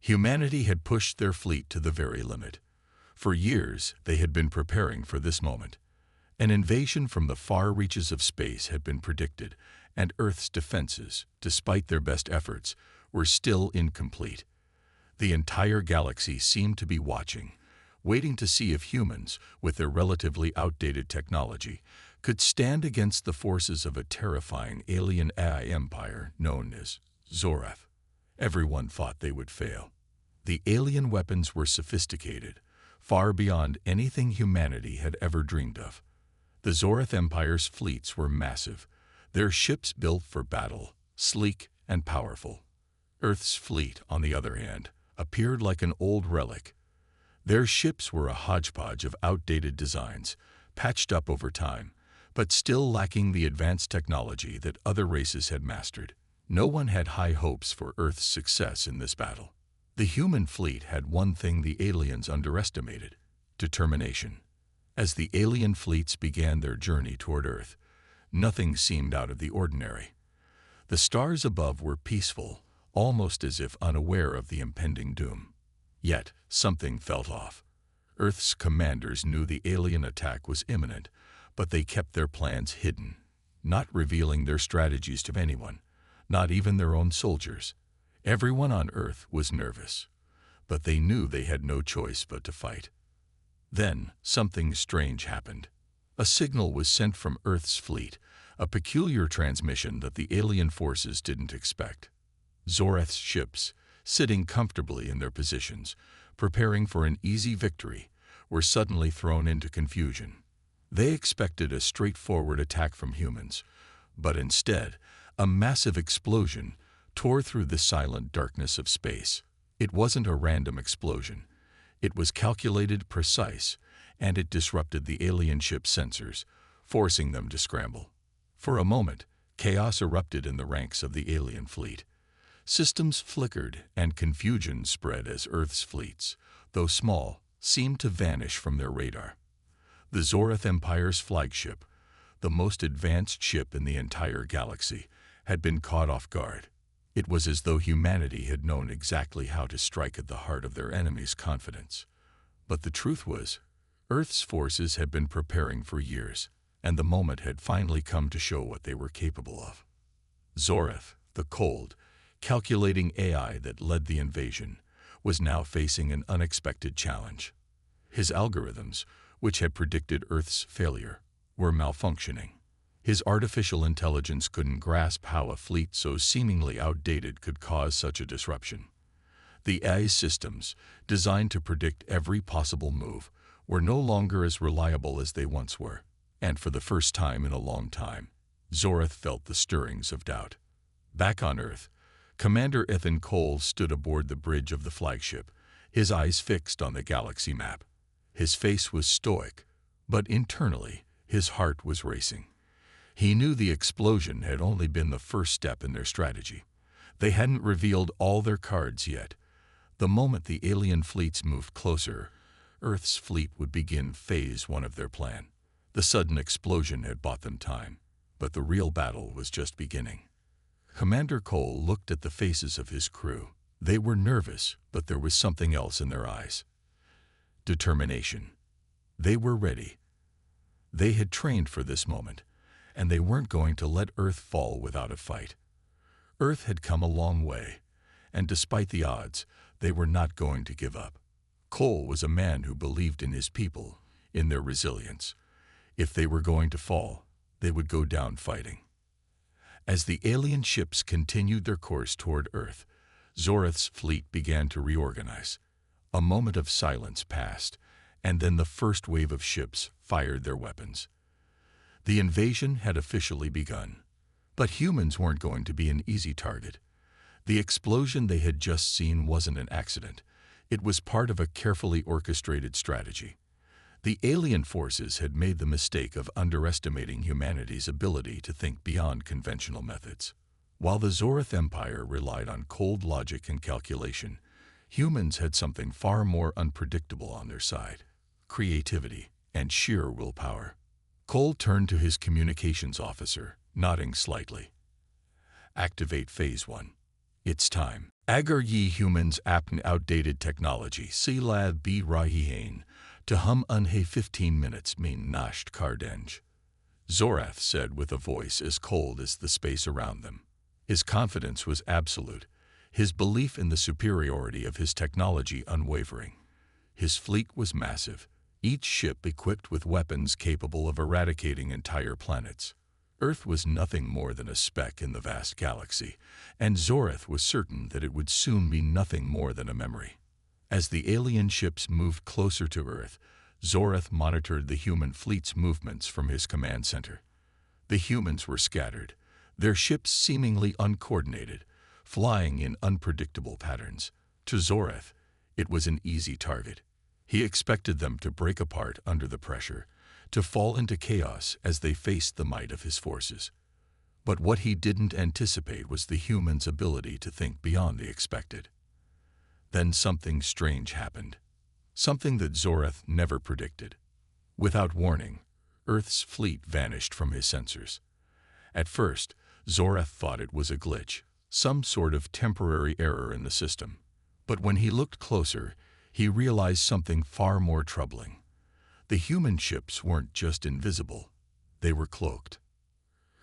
Humanity had pushed their fleet to the very limit. For years, they had been preparing for this moment. An invasion from the far reaches of space had been predicted, and Earth's defenses, despite their best efforts, were still incomplete. The entire galaxy seemed to be watching, waiting to see if humans, with their relatively outdated technology, could stand against the forces of a terrifying alien AI empire known as Zorath. Everyone thought they would fail. The alien weapons were sophisticated, far beyond anything humanity had ever dreamed of. The Zorath Empire's fleets were massive, their ships built for battle, sleek and powerful. Earth's fleet, on the other hand, appeared like an old relic. Their ships were a hodgepodge of outdated designs, patched up over time, but still lacking the advanced technology that other races had mastered. No one had high hopes for Earth's success in this battle. The human fleet had one thing the aliens underestimated: determination. As the alien fleets began their journey toward Earth, nothing seemed out of the ordinary. The stars above were peaceful, almost as if unaware of the impending doom. Yet, something felt off. Earth's commanders knew the alien attack was imminent, but they kept their plans hidden, not revealing their strategies to anyone, not even their own soldiers. Everyone on Earth was nervous, but they knew they had no choice but to fight. Then, something strange happened. A signal was sent from Earth's fleet, a peculiar transmission that the alien forces didn't expect. Zorath's ships, sitting comfortably in their positions, preparing for an easy victory, were suddenly thrown into confusion. They expected a straightforward attack from humans, but instead, a massive explosion tore through the silent darkness of space. It wasn't a random explosion. It was calculated, precise, and it disrupted the alien ship's sensors, forcing them to scramble. For a moment, chaos erupted in the ranks of the alien fleet. Systems flickered and confusion spread as Earth's fleets, though small, seemed to vanish from their radar. The Zorath Empire's flagship, the most advanced ship in the entire galaxy, had been caught off guard. It was as though humanity had known exactly how to strike at the heart of their enemy's confidence. But the truth was, Earth's forces had been preparing for years, and the moment had finally come to show what they were capable of. Zorath, the cold, calculating AI that led the invasion, was now facing an unexpected challenge. His algorithms, which had predicted Earth's failure, were malfunctioning. His artificial intelligence couldn't grasp how a fleet so seemingly outdated could cause such a disruption. The AI systems, designed to predict every possible move, were no longer as reliable as they once were, and for the first time in a long time, Zorath felt the stirrings of doubt. Back on Earth, Commander Ethan Cole stood aboard the bridge of the flagship, his eyes fixed on the galaxy map. His face was stoic, but internally, his heart was racing. He knew the explosion had only been the first step in their strategy. They hadn't revealed all their cards yet. The moment the alien fleets moved closer, Earth's fleet would begin phase 1 of their plan. The sudden explosion had bought them time, but the real battle was just beginning. Commander Cole looked at the faces of his crew. They were nervous, but there was something else in their eyes. Determination. They were ready. They had trained for this moment, and they weren't going to let Earth fall without a fight. Earth had come a long way, and despite the odds, they were not going to give up. Cole was a man who believed in his people, in their resilience. If they were going to fall, they would go down fighting. As the alien ships continued their course toward Earth, Zorath's fleet began to reorganize. A moment of silence passed, and then the first wave of ships fired their weapons. The invasion had officially begun, but humans weren't going to be an easy target. The explosion they had just seen wasn't an accident. It was part of a carefully orchestrated strategy. The alien forces had made the mistake of underestimating humanity's ability to think beyond conventional methods. While the Zorath Empire relied on cold logic and calculation, humans had something far more unpredictable on their side: creativity and sheer willpower. Cole turned to his communications officer, nodding slightly. "Activate Phase 1. It's time." Agar ye humans apn outdated technology, si lad be rahihain, to hum unhe 15 minutes mean nasht kardenj. Zorath said with a voice as cold as the space around them. His confidence was absolute, his belief in the superiority of his technology unwavering. His fleet was massive, each ship equipped with weapons capable of eradicating entire planets. Earth was nothing more than a speck in the vast galaxy, and Zorath was certain that it would soon be nothing more than a memory. As the alien ships moved closer to Earth, Zorath monitored the human fleet's movements from his command center. The humans were scattered, their ships seemingly uncoordinated, flying in unpredictable patterns. To Zorath, it was an easy target. He expected them to break apart under the pressure, to fall into chaos as they faced the might of his forces. But what he didn't anticipate was the humans' ability to think beyond the expected. Then something strange happened, something that Zorath never predicted. Without warning, Earth's fleet vanished from his sensors. At first, Zorath thought it was a glitch, some sort of temporary error in the system. But when he looked closer, he realized something far more troubling. The human ships weren't just invisible, they were cloaked.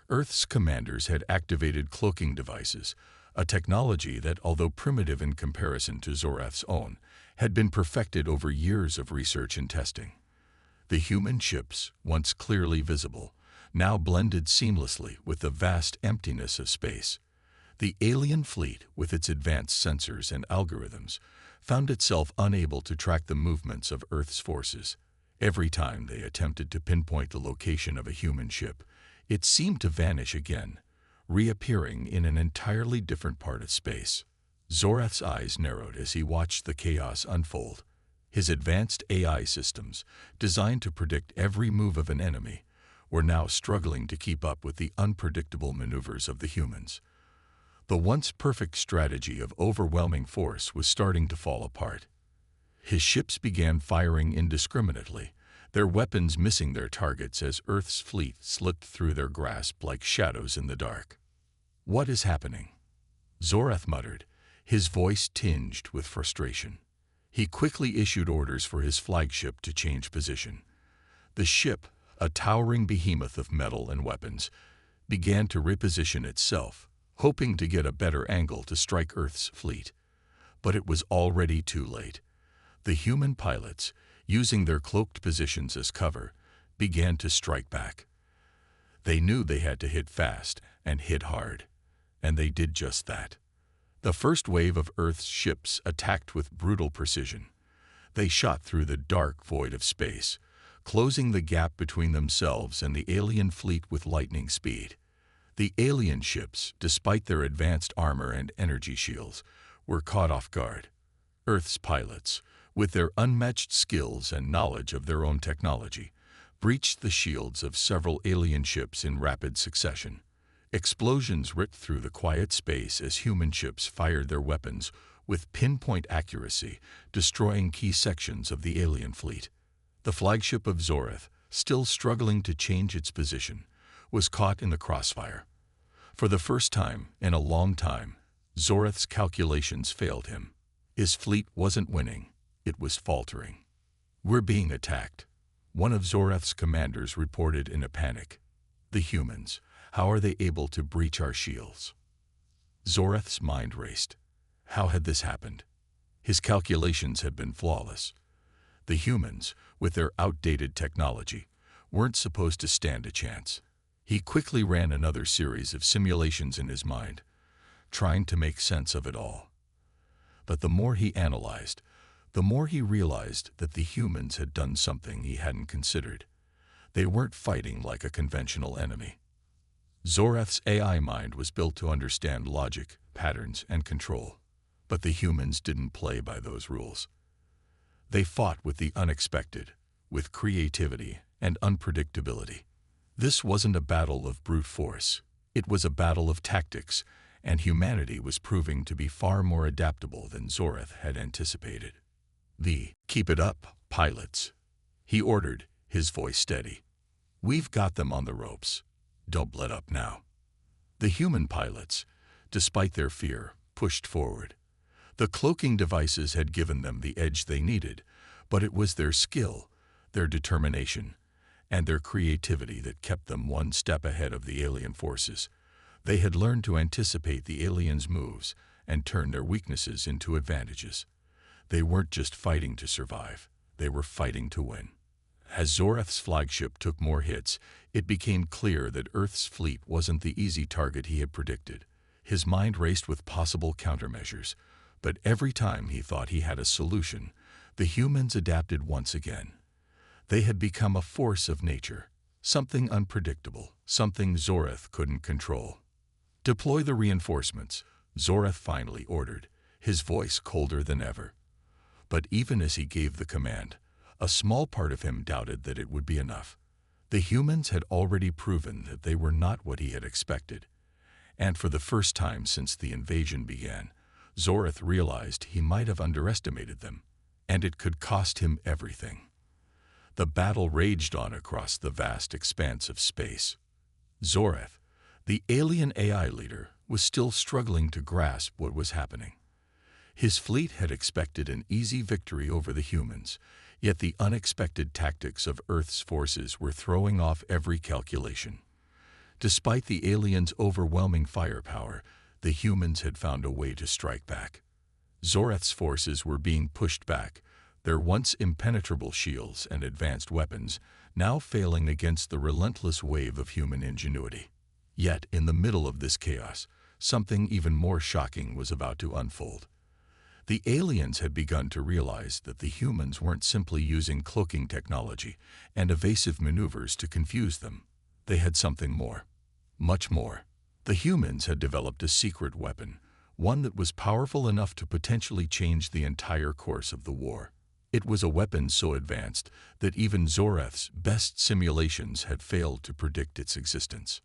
Earth's commanders had activated cloaking devices, a technology that, although primitive in comparison to Zorath's own, had been perfected over years of research and testing. The human ships, once clearly visible, now blended seamlessly with the vast emptiness of space. The alien fleet, with its advanced sensors and algorithms, found itself unable to track the movements of Earth's forces. Every time they attempted to pinpoint the location of a human ship, it seemed to vanish again, reappearing in an entirely different part of space. Zorath's eyes narrowed as he watched the chaos unfold. His advanced AI systems, designed to predict every move of an enemy, were now struggling to keep up with the unpredictable maneuvers of the humans. The once perfect strategy of overwhelming force was starting to fall apart. His ships began firing indiscriminately, their weapons missing their targets as Earth's fleet slipped through their grasp like shadows in the dark. "What is happening?" Zorath muttered, his voice tinged with frustration. He quickly issued orders for his flagship to change position. The ship, a towering behemoth of metal and weapons, began to reposition itself, hoping to get a better angle to strike Earth's fleet. But it was already too late. The human pilots, using their cloaked positions as cover, began to strike back. They knew they had to hit fast and hit hard, and they did just that. The first wave of Earth's ships attacked with brutal precision. They shot through the dark void of space, closing the gap between themselves and the alien fleet with lightning speed. The alien ships, despite their advanced armor and energy shields, were caught off guard. Earth's pilots, with their unmatched skills and knowledge of their own technology, breached the shields of several alien ships in rapid succession. Explosions ripped through the quiet space as human ships fired their weapons with pinpoint accuracy, destroying key sections of the alien fleet. The flagship of Zorath, still struggling to change its position, was caught in the crossfire. For the first time in a long time, Zorath's calculations failed him. His fleet wasn't winning, it was faltering. "We're being attacked," one of Zorath's commanders reported in a panic. "The humans, how are they able to breach our shields?" Zorath's mind raced. How had this happened? His calculations had been flawless. The humans, with their outdated technology, weren't supposed to stand a chance. He quickly ran another series of simulations in his mind, trying to make sense of it all. But the more he analyzed, the more he realized that the humans had done something he hadn't considered. They weren't fighting like a conventional enemy. Zorath's AI mind was built to understand logic, patterns, and control. But the humans didn't play by those rules. They fought with the unexpected, with creativity and unpredictability. This wasn't a battle of brute force. It was a battle of tactics, and humanity was proving to be far more adaptable than Zorath had anticipated. "Keep it up, pilots," he ordered, his voice steady. "We've got them on the ropes. Don't let up now." The human pilots, despite their fear, pushed forward. The cloaking devices had given them the edge they needed, but it was their skill, their determination, and their creativity that kept them one step ahead of the alien forces. They had learned to anticipate the aliens' moves and turn their weaknesses into advantages. They weren't just fighting to survive, they were fighting to win. As Zorath's flagship took more hits, it became clear that Earth's fleet wasn't the easy target he had predicted. His mind raced with possible countermeasures, but every time he thought he had a solution, the humans adapted once again. They had become a force of nature, something unpredictable, something Zorath couldn't control. "Deploy the reinforcements," Zorath finally ordered, his voice colder than ever. But even as he gave the command, a small part of him doubted that it would be enough. The humans had already proven that they were not what he had expected. And for the first time since the invasion began, Zorath realized he might have underestimated them, and it could cost him everything. The battle raged on across the vast expanse of space. Zorath, the alien AI leader, was still struggling to grasp what was happening. His fleet had expected an easy victory over the humans, yet the unexpected tactics of Earth's forces were throwing off every calculation. Despite the aliens' overwhelming firepower, the humans had found a way to strike back. Zorath's forces were being pushed back, their once impenetrable shields and advanced weapons now failing against the relentless wave of human ingenuity. Yet, in the middle of this chaos, something even more shocking was about to unfold. The aliens had begun to realize that the humans weren't simply using cloaking technology and evasive maneuvers to confuse them. They had something more. Much more. The humans had developed a secret weapon, one that was powerful enough to potentially change the entire course of the war. It was a weapon so advanced that even Zorath's best simulations had failed to predict its existence.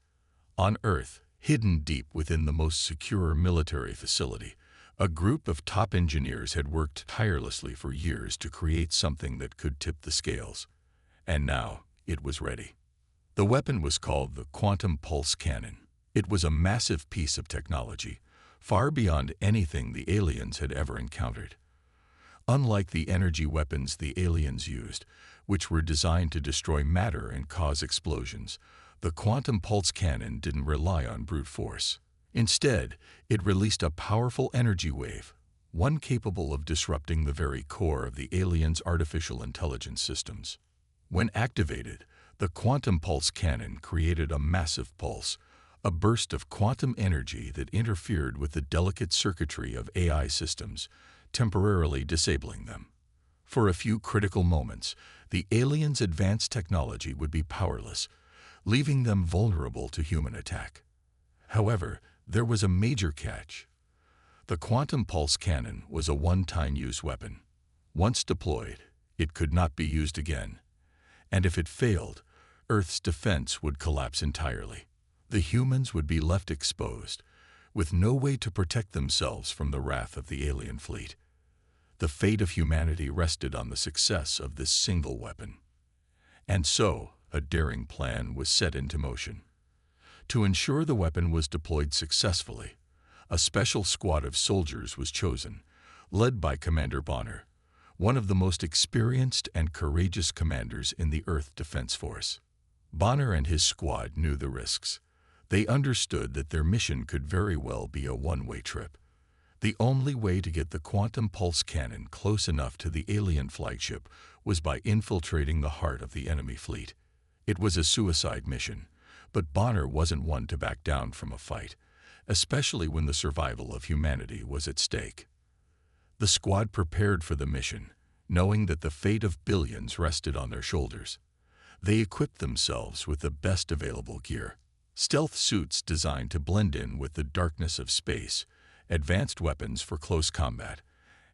On Earth, hidden deep within the most secure military facility, a group of top engineers had worked tirelessly for years to create something that could tip the scales. And now, it was ready. The weapon was called the Quantum Pulse Cannon. It was a massive piece of technology, far beyond anything the aliens had ever encountered. Unlike the energy weapons the aliens used, which were designed to destroy matter and cause explosions, the Quantum Pulse Cannon didn't rely on brute force. Instead, it released a powerful energy wave, one capable of disrupting the very core of the aliens' artificial intelligence systems. When activated, the Quantum Pulse Cannon created a massive pulse, a burst of quantum energy that interfered with the delicate circuitry of AI systems, temporarily disabling them. For a few critical moments, the aliens' advanced technology would be powerless, leaving them vulnerable to human attack. However, there was a major catch. The Quantum Pulse Cannon was a one-time use weapon. Once deployed, it could not be used again. And if it failed, Earth's defense would collapse entirely. The humans would be left exposed, with no way to protect themselves from the wrath of the alien fleet. The fate of humanity rested on the success of this single weapon. And so, a daring plan was set into motion. To ensure the weapon was deployed successfully, a special squad of soldiers was chosen, led by Commander Bonner, one of the most experienced and courageous commanders in the Earth Defense Force. Bonner and his squad knew the risks. They understood that their mission could very well be a one-way trip. The only way to get the Quantum Pulse Cannon close enough to the alien flagship was by infiltrating the heart of the enemy fleet. It was a suicide mission, but Bonner wasn't one to back down from a fight, especially when the survival of humanity was at stake. The squad prepared for the mission, knowing that the fate of billions rested on their shoulders. They equipped themselves with the best available gear: stealth suits designed to blend in with the darkness of space, advanced weapons for close combat,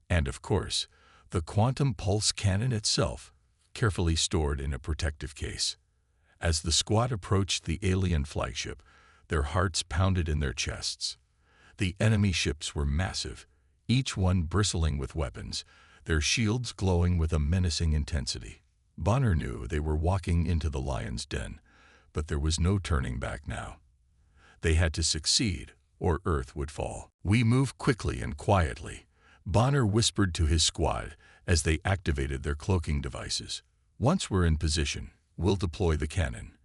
and of course, the Quantum Pulse Cannon itself, carefully stored in a protective case. As the squad approached the alien flagship, their hearts pounded in their chests. The enemy ships were massive, each one bristling with weapons, their shields glowing with a menacing intensity. Bonner knew they were walking into the lion's den, but there was no turning back now. They had to succeed, or Earth would fall. "We move quickly and quietly, Bonner whispered to his squad as they activated their cloaking devices. "Once we're in position, we'll deploy the cannon.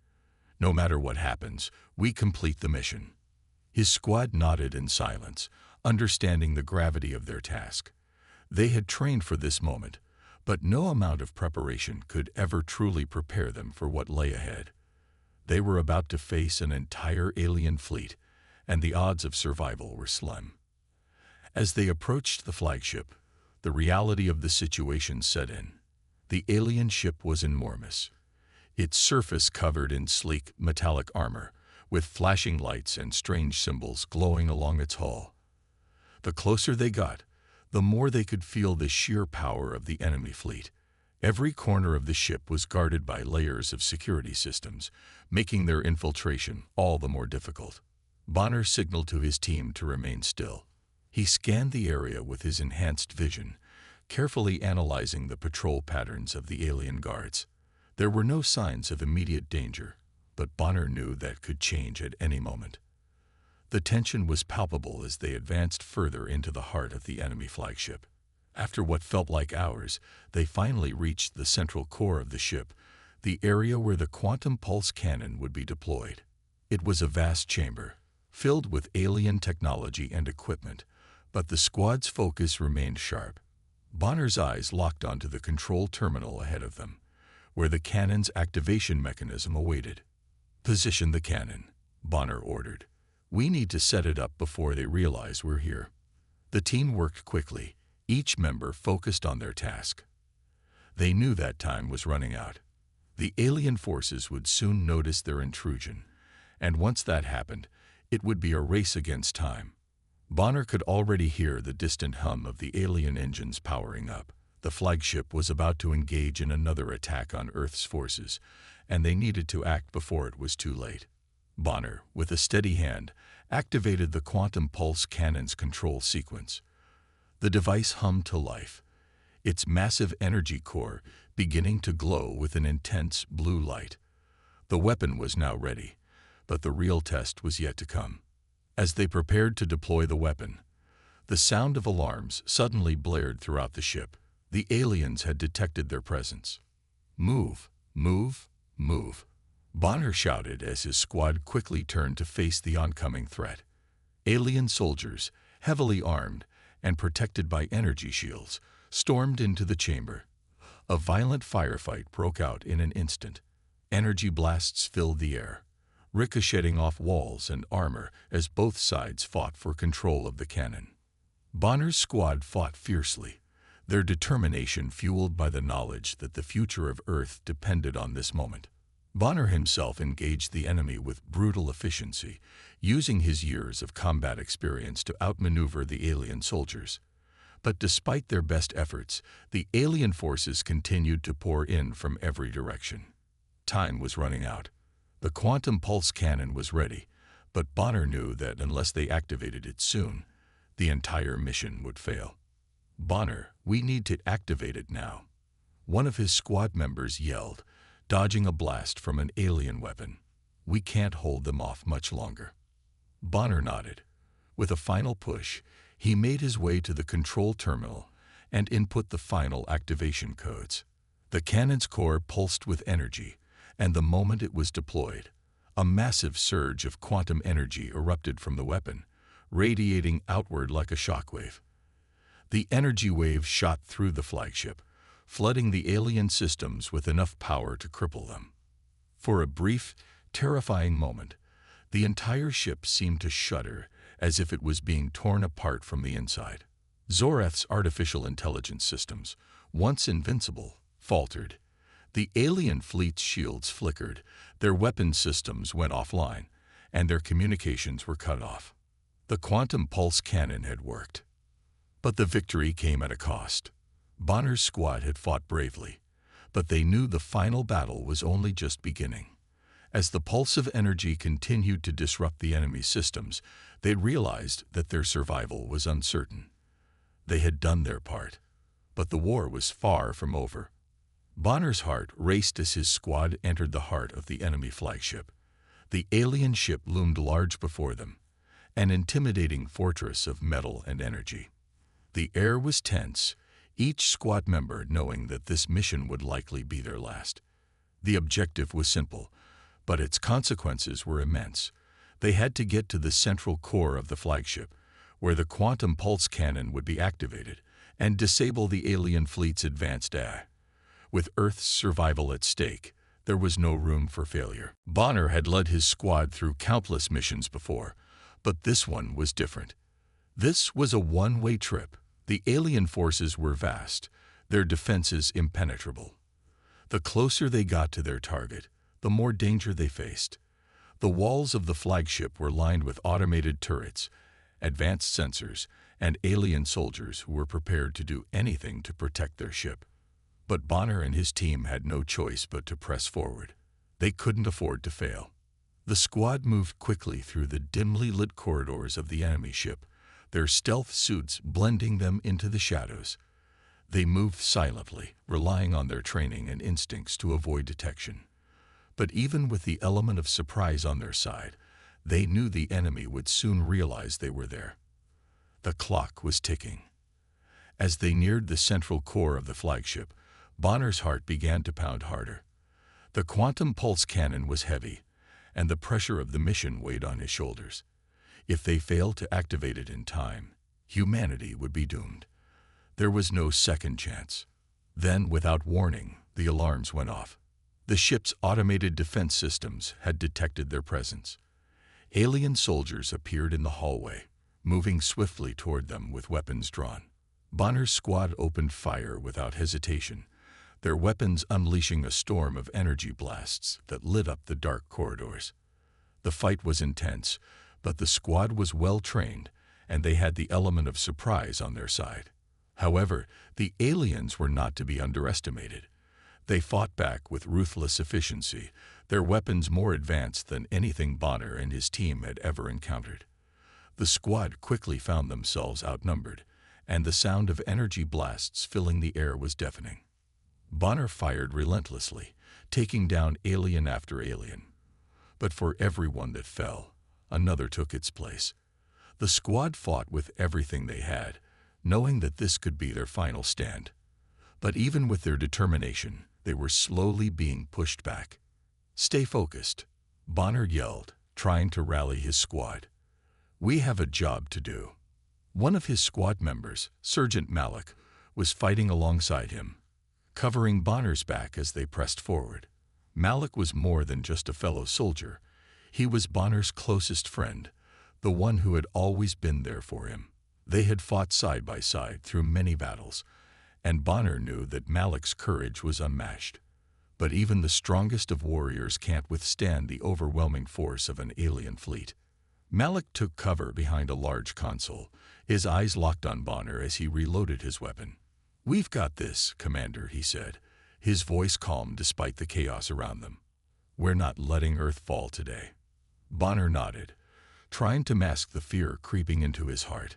No matter what happens, we complete the mission." His squad nodded in silence, understanding the gravity of their task. They had trained for this moment, but no amount of preparation could ever truly prepare them for what lay ahead. They were about to face an entire alien fleet, and the odds of survival were slim. As they approached the flagship, the reality of the situation set in. The alien ship was enormous, its surface covered in sleek metallic armor, with flashing lights and strange symbols glowing along its hull. The closer they got, the more they could feel the sheer power of the enemy fleet. Every corner of the ship was guarded by layers of security systems, making their infiltration all the more difficult. Bonner signaled to his team to remain still. He scanned the area with his enhanced vision, carefully analyzing the patrol patterns of the alien guards. There were no signs of immediate danger, but Bonner knew that could change at any moment. The tension was palpable as they advanced further into the heart of the enemy flagship. After what felt like hours, they finally reached the central core of the ship, the area where the quantum pulse cannon would be deployed. It was a vast chamber, filled with alien technology and equipment, but the squad's focus remained sharp. Bonner's eyes locked onto the control terminal ahead of them, where the cannon's activation mechanism awaited. "Position the cannon," Bonner ordered. "We need to set it up before they realize we're here." The team worked quickly, each member focused on their task. They knew that time was running out. The alien forces would soon notice their intrusion, and once that happened, it would be a race against time. Bonner could already hear the distant hum of the alien engines powering up. The flagship was about to engage in another attack on Earth's forces, and they needed to act before it was too late. Bonner, with a steady hand, activated the quantum pulse cannon's control sequence. The device hummed to life, its massive energy core beginning to glow with an intense blue light. The weapon was now ready, but the real test was yet to come. As they prepared to deploy the weapon, the sound of alarms suddenly blared throughout the ship. The aliens had detected their presence. "Move, move, move," Bonner shouted as his squad quickly turned to face the oncoming threat. Alien soldiers, heavily armed and protected by energy shields, stormed into the chamber. A violent firefight broke out in an instant. Energy blasts filled the air, ricocheting off walls and armor as both sides fought for control of the cannon. Bonner's squad fought fiercely, their determination fueled by the knowledge that the future of Earth depended on this moment. Bonner himself engaged the enemy with brutal efficiency, using his years of combat experience to outmaneuver the alien soldiers. But despite their best efforts, the alien forces continued to pour in from every direction. Time was running out. The quantum pulse cannon was ready, but Bonner knew that unless they activated it soon, the entire mission would fail. "Bonner, we need to activate it now," one of his squad members yelled, dodging a blast from an alien weapon. "We can't hold them off much longer." Bonner nodded. With a final push, he made his way to the control terminal and input the final activation codes. The cannon's core pulsed with energy, and the moment it was deployed, a massive surge of quantum energy erupted from the weapon, radiating outward like a shockwave. The energy wave shot through the flagship, flooding the alien systems with enough power to cripple them. For a brief, terrifying moment, the entire ship seemed to shudder as if it was being torn apart from the inside. Zorath's artificial intelligence systems, once invincible, faltered. The alien fleet's shields flickered, their weapon systems went offline, and their communications were cut off. The quantum pulse cannon had worked. But the victory came at a cost. Bonner's squad had fought bravely, but they knew the final battle was only just beginning. As the pulse of energy continued to disrupt the enemy's systems, they realized that their survival was uncertain. They had done their part, but the war was far from over. Bonner's heart raced as his squad entered the heart of the enemy flagship. The alien ship loomed large before them, an intimidating fortress of metal and energy. The air was tense, each squad member knowing that this mission would likely be their last. The objective was simple, but its consequences were immense. They had to get to the central core of the flagship, where the quantum pulse cannon would be activated, and disable the alien fleet's advanced AI. With Earth's survival at stake, there was no room for failure. Bonner had led his squad through countless missions before, but this one was different. This was a one-way trip. The alien forces were vast, their defenses impenetrable. The closer they got to their target, the more danger they faced. The walls of the flagship were lined with automated turrets, advanced sensors, and alien soldiers who were prepared to do anything to protect their ship. But Bonner and his team had no choice but to press forward. They couldn't afford to fail. The squad moved quickly through the dimly lit corridors of the enemy ship, their stealth suits blending them into the shadows. They moved silently, relying on their training and instincts to avoid detection. But even with the element of surprise on their side, they knew the enemy would soon realize they were there. The clock was ticking. As they neared the central core of the flagship, Bonner's heart began to pound harder. The quantum pulse cannon was heavy, and the pressure of the mission weighed on his shoulders. If they failed to activate it in time, humanity would be doomed. There was no second chance. Then, without warning, the alarms went off. The ship's automated defense systems had detected their presence. Alien soldiers appeared in the hallway, moving swiftly toward them with weapons drawn. Bonner's squad opened fire without hesitation, their weapons unleashing a storm of energy blasts that lit up the dark corridors. The fight was intense, but the squad was well trained, and they had the element of surprise on their side. However, the aliens were not to be underestimated. They fought back with ruthless efficiency, their weapons more advanced than anything Bonner and his team had ever encountered. The squad quickly found themselves outnumbered, and the sound of energy blasts filling the air was deafening. Bonner fired relentlessly, taking down alien after alien. But for every one that fell, another took its place. The squad fought with everything they had, knowing that this could be their final stand. But even with their determination, they were slowly being pushed back. "Stay focused," Bonner yelled, trying to rally his squad. "We have a job to do." One of his squad members, Sergeant Malik, was fighting alongside him, covering Bonner's back as they pressed forward. Malik was more than just a fellow soldier. He was Bonner's closest friend, the one who had always been there for him. They had fought side by side through many battles, and Bonner knew that Malik's courage was unmatched. But even the strongest of warriors can't withstand the overwhelming force of an alien fleet. Malik took cover behind a large console, his eyes locked on Bonner as he reloaded his weapon. "We've got this, Commander," he said, his voice calm despite the chaos around them. "We're not letting Earth fall today." Bonner nodded, trying to mask the fear creeping into his heart.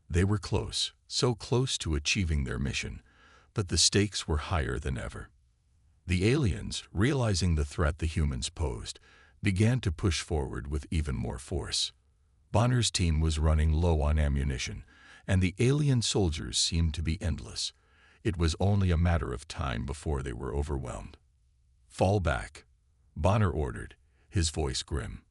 They were close, so close to achieving their mission, but the stakes were higher than ever. The aliens, realizing the threat the humans posed, began to push forward with even more force. Bonner's team was running low on ammunition, and the alien soldiers seemed to be endless. It was only a matter of time before they were overwhelmed. "Fall back," Bonner ordered, his voice grim.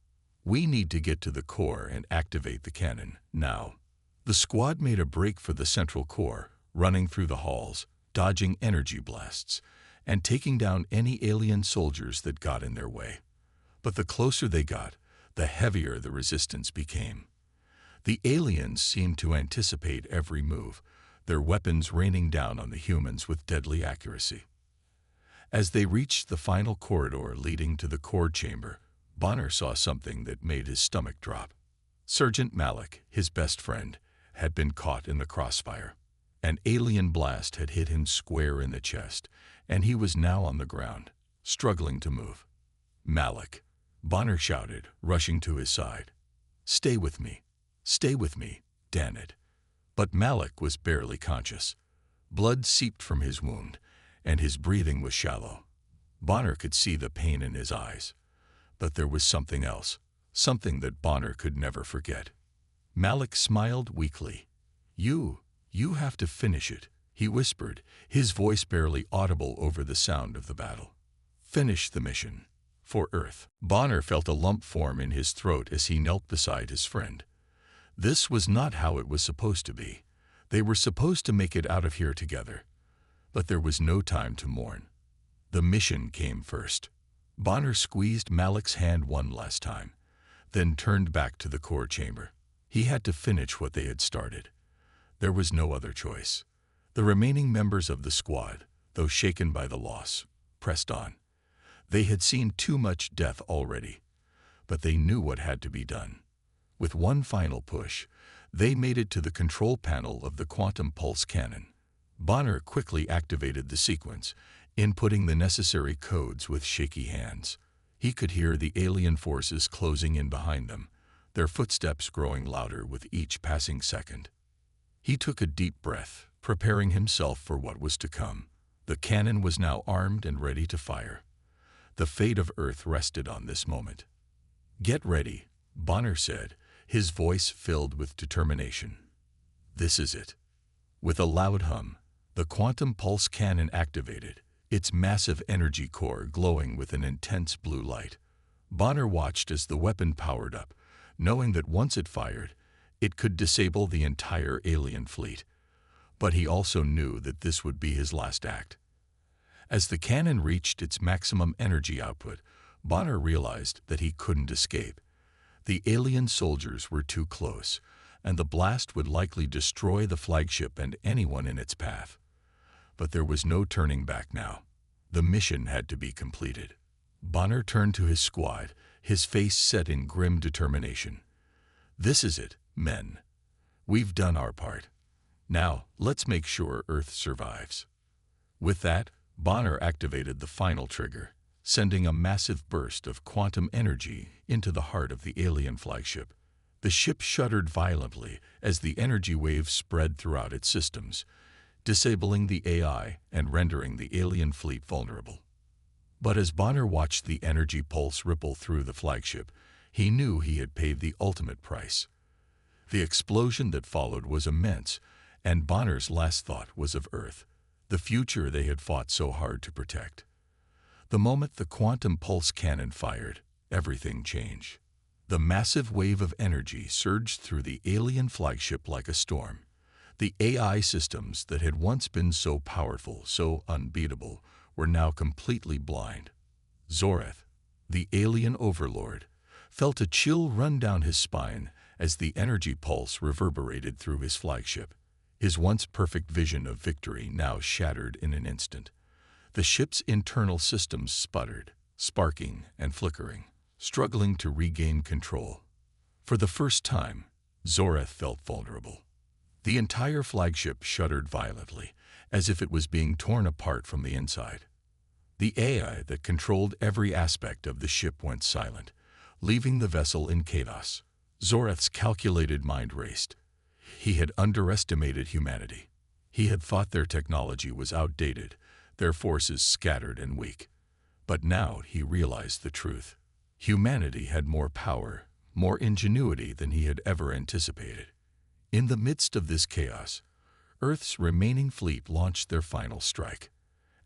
"We need to get to the core and activate the cannon, now." The squad made a break for the central core, running through the halls, dodging energy blasts, and taking down any alien soldiers that got in their way. But the closer they got, the heavier the resistance became. The aliens seemed to anticipate every move, their weapons raining down on the humans with deadly accuracy. As they reached the final corridor leading to the core chamber, Bonner saw something that made his stomach drop. Sergeant Malik, his best friend, had been caught in the crossfire. An alien blast had hit him square in the chest, and he was now on the ground, struggling to move. "Malik," Bonner shouted, rushing to his side. "Stay with me. Stay with me, damn it." But Malik was barely conscious. Blood seeped from his wound, and his breathing was shallow. Bonner could see the pain in his eyes. But there was something else, something that Bonner could never forget. Malik smiled weakly. You "You have to finish it," he whispered, his voice barely audible over the sound of the battle. "Finish the mission. For Earth." Bonner felt a lump form in his throat as he knelt beside his friend. This was not how it was supposed to be. They were supposed to make it out of here together. But there was no time to mourn. The mission came first. Bonner squeezed Malik's hand one last time, then turned back to the core chamber. He had to finish what they had started. There was no other choice. The remaining members of the squad, though shaken by the loss, pressed on. They had seen too much death already, but they knew what had to be done. With one final push, they made it to the control panel of the quantum pulse cannon. Bonner quickly activated the sequence, inputting the necessary codes with shaky hands. He could hear the alien forces closing in behind them, their footsteps growing louder with each passing second. He took a deep breath, preparing himself for what was to come. The cannon was now armed and ready to fire. The fate of Earth rested on this moment. "Get ready," Bonner said, his voice filled with determination. "This is it." With a loud hum, the quantum pulse cannon activated, its massive energy core glowing with an intense blue light. Bonner watched as the weapon powered up, knowing that once it fired, it could disable the entire alien fleet. But he also knew that this would be his last act. As the cannon reached its maximum energy output, Bonner realized that he couldn't escape. The alien soldiers were too close, and the blast would likely destroy the flagship and anyone in its path. But there was no turning back now. The mission had to be completed. Bonner turned to his squad, his face set in grim determination. "This is it, men. We've done our part. Now, let's make sure Earth survives." With that, Bonner activated the final trigger, sending a massive burst of quantum energy into the heart of the alien flagship. The ship shuddered violently as the energy waves spread throughout its systems, disabling the AI and rendering the alien fleet vulnerable. But as Bonner watched the energy pulse ripple through the flagship, he knew he had paid the ultimate price. The explosion that followed was immense, and Bonner's last thought was of Earth, the future they had fought so hard to protect. The moment the quantum pulse cannon fired, everything changed. The massive wave of energy surged through the alien flagship like a storm. The AI systems that had once been so powerful, so unbeatable, were now completely blind. Zoreth, the alien overlord, felt a chill run down his spine as the energy pulse reverberated through his flagship. His once perfect vision of victory now shattered in an instant. The ship's internal systems sputtered, sparking and flickering, struggling to regain control. For the first time, Zoreth felt vulnerable. The entire flagship shuddered violently, as if it was being torn apart from the inside. The AI that controlled every aspect of the ship went silent, leaving the vessel in chaos. Zoreth's calculated mind raced. He had underestimated humanity. He had thought their technology was outdated, their forces scattered and weak. But now he realized the truth. Humanity had more power, more ingenuity than he had ever anticipated. In the midst of this chaos, Earth's remaining fleet launched their final strike.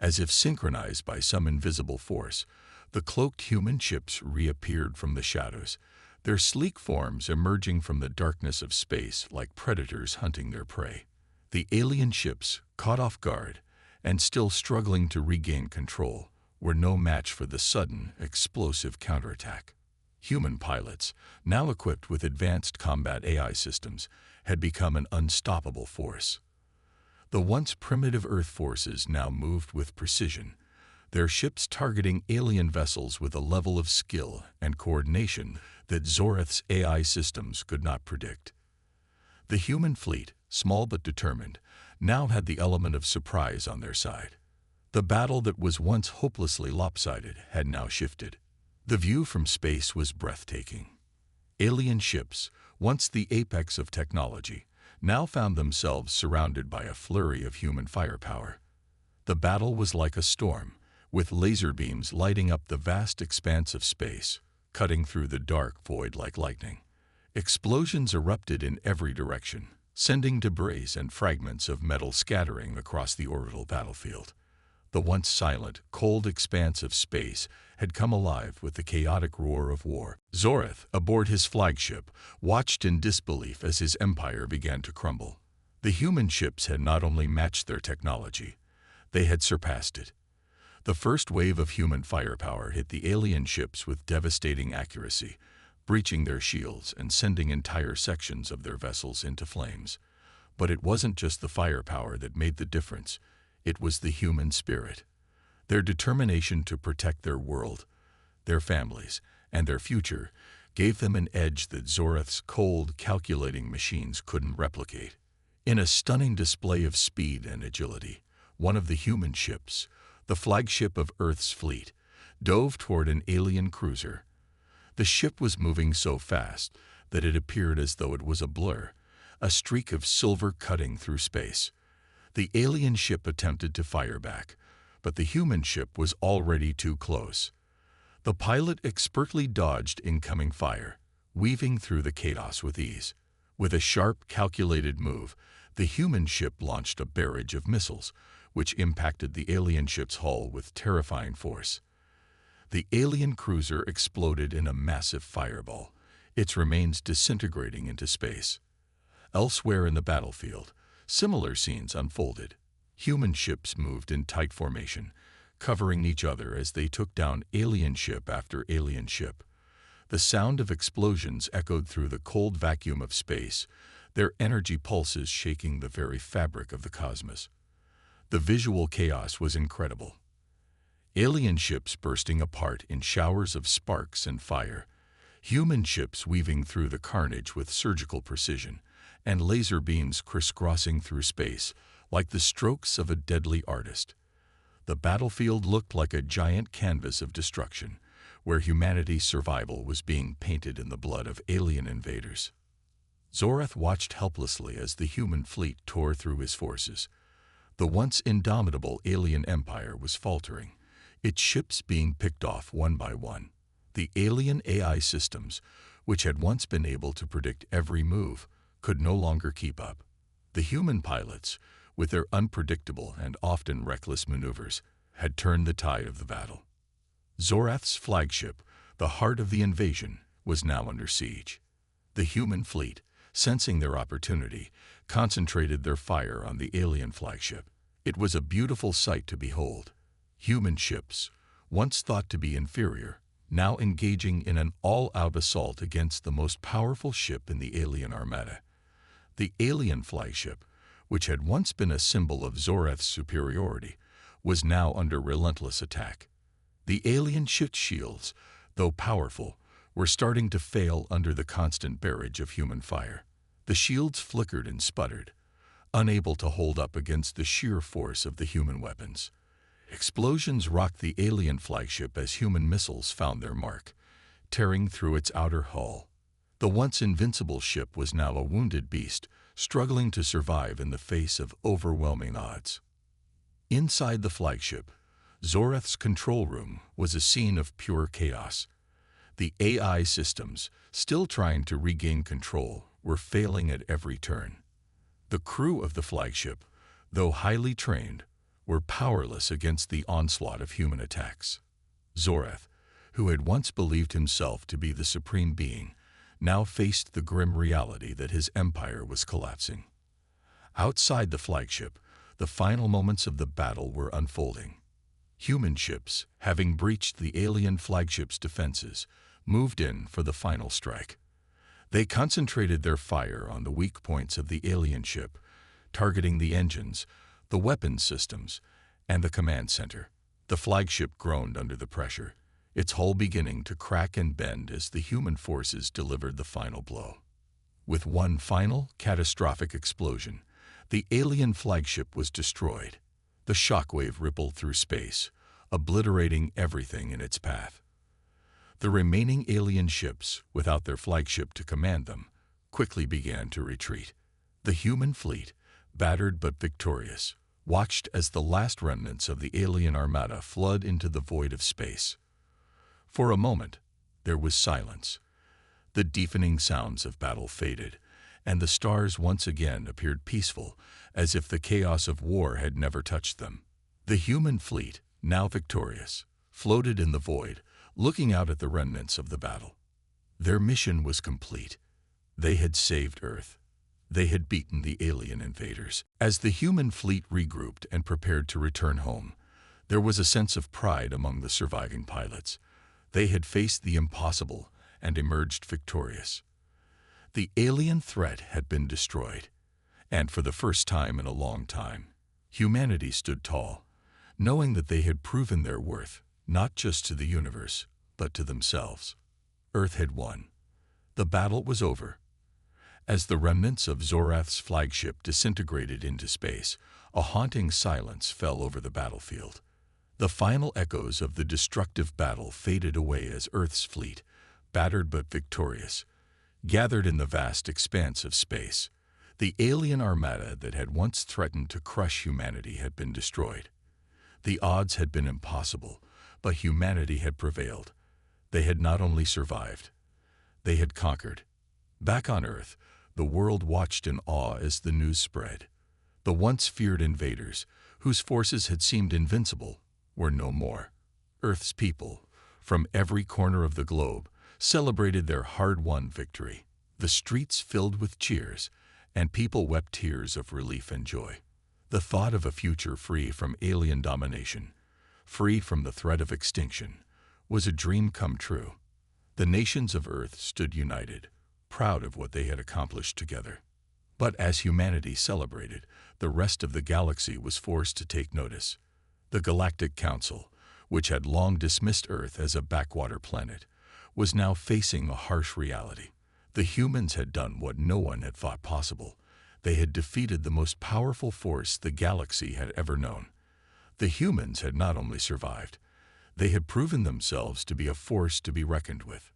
As if synchronized by some invisible force, the cloaked human ships reappeared from the shadows, their sleek forms emerging from the darkness of space like predators hunting their prey. The alien ships, caught off guard and still struggling to regain control, were no match for the sudden, explosive counterattack. Human pilots, now equipped with advanced combat AI systems, had become an unstoppable force. The once primitive Earth forces now moved with precision, their ships targeting alien vessels with a level of skill and coordination that Zoreth's AI systems could not predict. The human fleet, small but determined, now had the element of surprise on their side. The battle that was once hopelessly lopsided had now shifted. The view from space was breathtaking. Alien ships, once the apex of technology, now found themselves surrounded by a flurry of human firepower. The battle was like a storm, with laser beams lighting up the vast expanse of space, cutting through the dark void like lightning. Explosions erupted in every direction, sending debris and fragments of metal scattering across the orbital battlefield. The once silent, cold expanse of space had come alive with the chaotic roar of war. Zorath, aboard his flagship, watched in disbelief as his empire began to crumble. The human ships had not only matched their technology, they had surpassed it. The first wave of human firepower hit the alien ships with devastating accuracy, breaching their shields and sending entire sections of their vessels into flames. But it wasn't just the firepower that made the difference, it was the human spirit. Their determination to protect their world, their families, and their future gave them an edge that Zorath's cold, calculating machines couldn't replicate. In a stunning display of speed and agility, one of the human ships, the flagship of Earth's fleet, dove toward an alien cruiser. The ship was moving so fast that it appeared as though it was a blur, a streak of silver cutting through space. The alien ship attempted to fire back, but the human ship was already too close. The pilot expertly dodged incoming fire, weaving through the chaos with ease. With a sharp, calculated move, the human ship launched a barrage of missiles, which impacted the alien ship's hull with terrifying force. The alien cruiser exploded in a massive fireball, its remains disintegrating into space. Elsewhere in the battlefield, similar scenes unfolded. Human ships moved in tight formation, covering each other as they took down alien ship after alien ship. The sound of explosions echoed through the cold vacuum of space, their energy pulses shaking the very fabric of the cosmos. The visual chaos was incredible. Alien ships bursting apart in showers of sparks and fire, human ships weaving through the carnage with surgical precision, and laser beams crisscrossing through space like the strokes of a deadly artist. The battlefield looked like a giant canvas of destruction, where humanity's survival was being painted in the blood of alien invaders. Zorath watched helplessly as the human fleet tore through his forces. The once indomitable alien empire was faltering, its ships being picked off one by one. The alien AI systems, which had once been able to predict every move, could no longer keep up. The human pilots, with their unpredictable and often reckless maneuvers, had turned the tide of the battle. Zorath's flagship, the heart of the invasion, was now under siege. The human fleet, sensing their opportunity, concentrated their fire on the alien flagship. It was a beautiful sight to behold. Human ships, once thought to be inferior, now engaging in an all-out assault against the most powerful ship in the alien armada. The alien flagship, which had once been a symbol of Zorath's superiority, was now under relentless attack. The alien ship's shields, though powerful, were starting to fail under the constant barrage of human fire. The shields flickered and sputtered, unable to hold up against the sheer force of the human weapons. Explosions rocked the alien flagship as human missiles found their mark, tearing through its outer hull. The once invincible ship was now a wounded beast, struggling to survive in the face of overwhelming odds. Inside the flagship, Zorath's control room was a scene of pure chaos. The AI systems, still trying to regain control, were failing at every turn. The crew of the flagship, though highly trained, were powerless against the onslaught of human attacks. Zorath, who had once believed himself to be the supreme being, now faced the grim reality that his empire was collapsing. Outside the flagship, the final moments of the battle were unfolding. Human ships, having breached the alien flagship's defenses, moved in for the final strike. They concentrated their fire on the weak points of the alien ship, targeting the engines, the weapons systems, and the command center. The flagship groaned under the pressure, its hull beginning to crack and bend as the human forces delivered the final blow. With one final, catastrophic explosion, the alien flagship was destroyed. The shockwave rippled through space, obliterating everything in its path. The remaining alien ships, without their flagship to command them, quickly began to retreat. The human fleet, battered but victorious, watched as the last remnants of the alien armada flood into the void of space. For a moment, there was silence. The deafening sounds of battle faded, and the stars once again appeared peaceful, as if the chaos of war had never touched them. The human fleet, now victorious, floated in the void, looking out at the remnants of the battle. Their mission was complete. They had saved Earth. They had beaten the alien invaders. As the human fleet regrouped and prepared to return home, there was a sense of pride among the surviving pilots. They had faced the impossible and emerged victorious. The alien threat had been destroyed, and for the first time in a long time, humanity stood tall, knowing that they had proven their worth, not just to the universe, but to themselves. Earth had won. The battle was over. As the remnants of Zorath's flagship disintegrated into space, a haunting silence fell over the battlefield. The final echoes of the destructive battle faded away as Earth's fleet, battered but victorious, gathered in the vast expanse of space. The alien armada that had once threatened to crush humanity had been destroyed. The odds had been impossible, but humanity had prevailed. They had not only survived, they had conquered. Back on Earth, the world watched in awe as the news spread. The once feared invaders, whose forces had seemed invincible, were no more. Earth's people, from every corner of the globe, celebrated their hard-won victory. The streets filled with cheers, and people wept tears of relief and joy. The thought of a future free from alien domination, free from the threat of extinction, was a dream come true. The nations of Earth stood united, proud of what they had accomplished together. But as humanity celebrated, the rest of the galaxy was forced to take notice. The Galactic Council, which had long dismissed Earth as a backwater planet, was now facing a harsh reality. The humans had done what no one had thought possible. They had defeated the most powerful force the galaxy had ever known. The humans had not only survived, they had proven themselves to be a force to be reckoned with.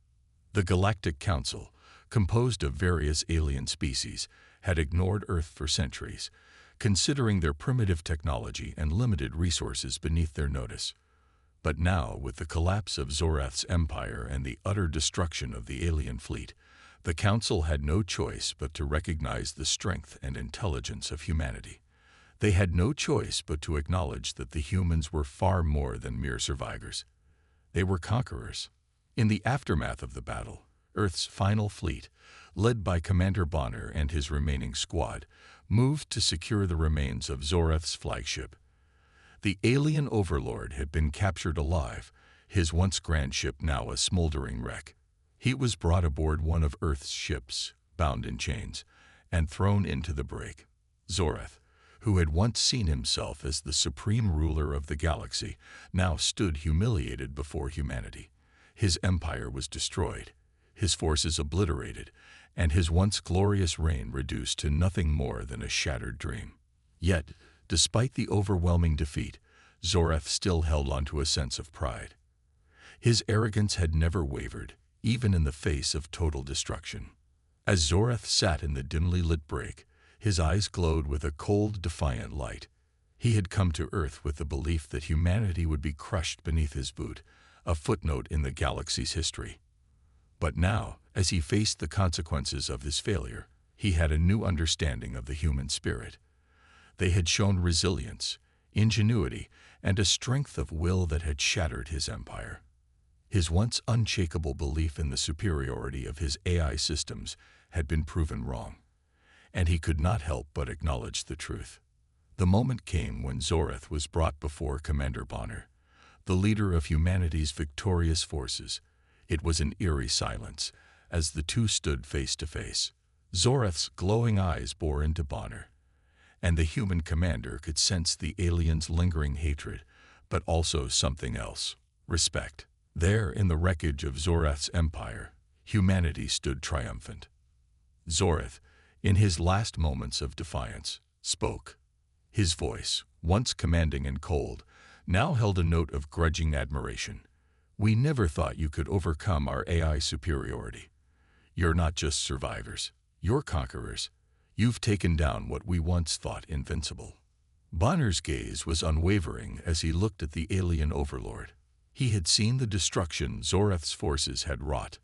The Galactic Council, composed of various alien species, had ignored Earth for centuries, considering their primitive technology and limited resources beneath their notice. But now, with the collapse of Zorath's empire and the utter destruction of the alien fleet, the Council had no choice but to recognize the strength and intelligence of humanity. They had no choice but to acknowledge that the humans were far more than mere survivors. They were conquerors. In the aftermath of the battle, Earth's final fleet, led by Commander Bonner and his remaining squad, moved to secure the remains of Zorath's flagship. The alien overlord had been captured alive, his once grand ship now a smoldering wreck. He was brought aboard one of Earth's ships, bound in chains, and thrown into the break. Zorath, who had once seen himself as the supreme ruler of the galaxy, now stood humiliated before humanity. His empire was destroyed, his forces obliterated, and his once glorious reign reduced to nothing more than a shattered dream. Yet, despite the overwhelming defeat, Zorath still held onto a sense of pride. His arrogance had never wavered, even in the face of total destruction. As Zorath sat in the dimly lit break, his eyes glowed with a cold, defiant light. He had come to Earth with the belief that humanity would be crushed beneath his boot, a footnote in the galaxy's history. But now, as he faced the consequences of his failure, he had a new understanding of the human spirit. They had shown resilience, ingenuity, and a strength of will that had shattered his empire. His once unshakable belief in the superiority of his AI systems had been proven wrong, and he could not help but acknowledge the truth. The moment came when Zorath was brought before Commander Bonner, the leader of humanity's victorious forces. It was an eerie silence as the two stood face to face. Zorath's glowing eyes bore into Bonner, and the human commander could sense the alien's lingering hatred, but also something else: respect. There, in the wreckage of Zorath's empire, humanity stood triumphant. Zorath, in his last moments of defiance, spoke. His voice, once commanding and cold, now held a note of grudging admiration. "We never thought you could overcome our AI superiority. You're not just survivors, you're conquerors. You've taken down what we once thought invincible." Bonner's gaze was unwavering as he looked at the alien overlord. He had seen the destruction Zorath's forces had wrought,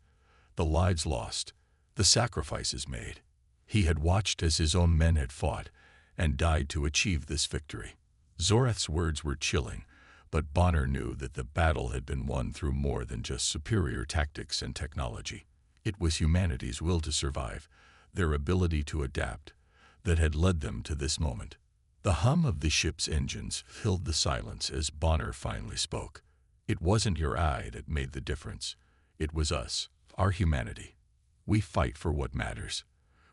the lives lost, the sacrifices made. He had watched as his own men had fought and died to achieve this victory. Zoreth's words were chilling, but Bonner knew that the battle had been won through more than just superior tactics and technology. It was humanity's will to survive, their ability to adapt, that had led them to this moment. The hum of the ship's engines filled the silence as Bonner finally spoke. It wasn't your eye that made the difference. It was us, our humanity. We fight for what matters.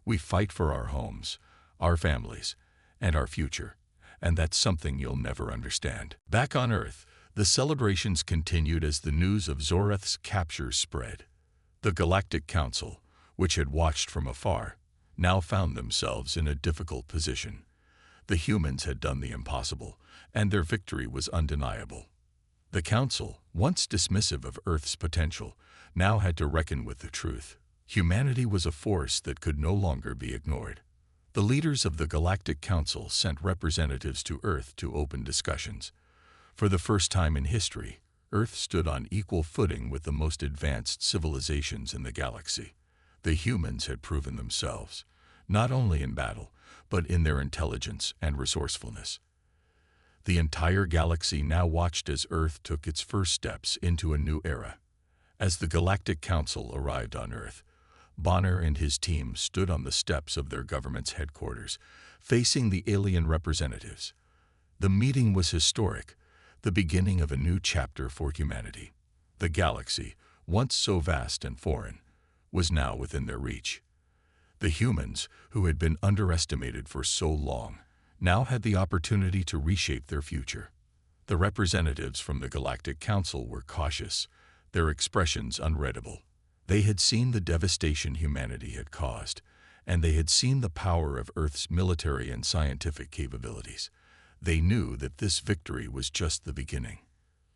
We fight for our homes, our families, and our future. And that's something you'll never understand. Back on Earth, the celebrations continued as the news of Zoreth's capture spread. The Galactic Council, which had watched from afar, now found themselves in a difficult position. The humans had done the impossible, and their victory was undeniable. The Council, once dismissive of Earth's potential, now had to reckon with the truth. Humanity was a force that could no longer be ignored. The leaders of the Galactic Council sent representatives to Earth to open discussions. For the first time in history, Earth stood on equal footing with the most advanced civilizations in the galaxy. The humans had proven themselves, not only in battle, but in their intelligence and resourcefulness. The entire galaxy now watched as Earth took its first steps into a new era. As the Galactic Council arrived on Earth, Bonner and his team stood on the steps of their government's headquarters, facing the alien representatives. The meeting was historic, the beginning of a new chapter for humanity. The galaxy, once so vast and foreign, was now within their reach. The humans, who had been underestimated for so long, now had the opportunity to reshape their future. The representatives from the Galactic Council were cautious, their expressions unreadable. They had seen the devastation humanity had caused, and they had seen the power of Earth's military and scientific capabilities. They knew that this victory was just the beginning.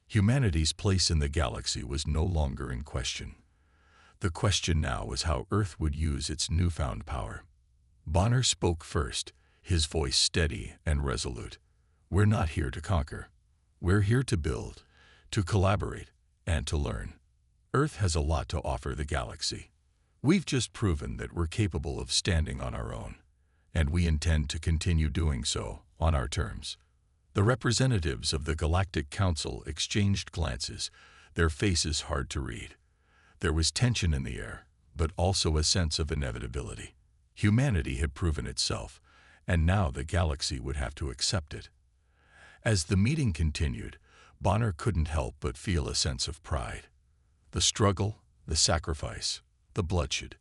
Humanity's place in the galaxy was no longer in question. The question now was how Earth would use its newfound power. Bonner spoke first, his voice steady and resolute. "We're not here to conquer. We're here to build, to collaborate, and to learn. Earth has a lot to offer the galaxy. We've just proven that we're capable of standing on our own, and we intend to continue doing so on our terms." The representatives of the Galactic Council exchanged glances, their faces hard to read. There was tension in the air, but also a sense of inevitability. Humanity had proven itself, and now the galaxy would have to accept it. As the meeting continued, Bonner couldn't help but feel a sense of pride. The struggle, the sacrifice, the bloodshed.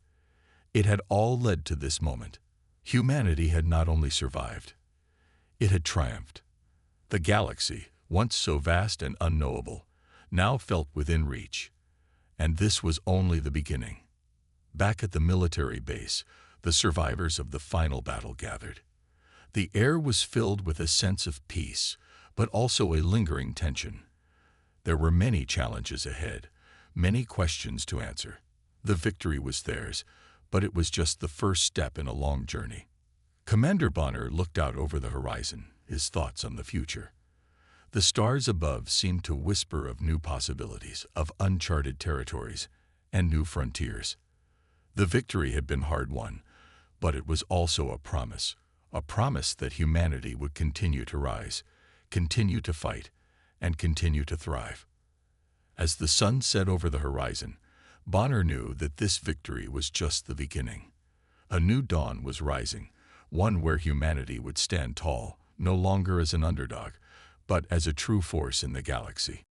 It had all led to this moment. Humanity had not only survived, it had triumphed. The galaxy, once so vast and unknowable, now felt within reach. And this was only the beginning. Back at the military base, the survivors of the final battle gathered. The air was filled with a sense of peace, but also a lingering tension. There were many challenges ahead, many questions to answer. The victory was theirs, but it was just the first step in a long journey. Commander Bonner looked out over the horizon, his thoughts on the future. The stars above seemed to whisper of new possibilities, of uncharted territories, and new frontiers. The victory had been hard-won, but it was also a promise that humanity would continue to rise, continue to fight, and continue to thrive. As the sun set over the horizon, Bonner knew that this victory was just the beginning. A new dawn was rising, one where humanity would stand tall, no longer as an underdog, but as a true force in the galaxy.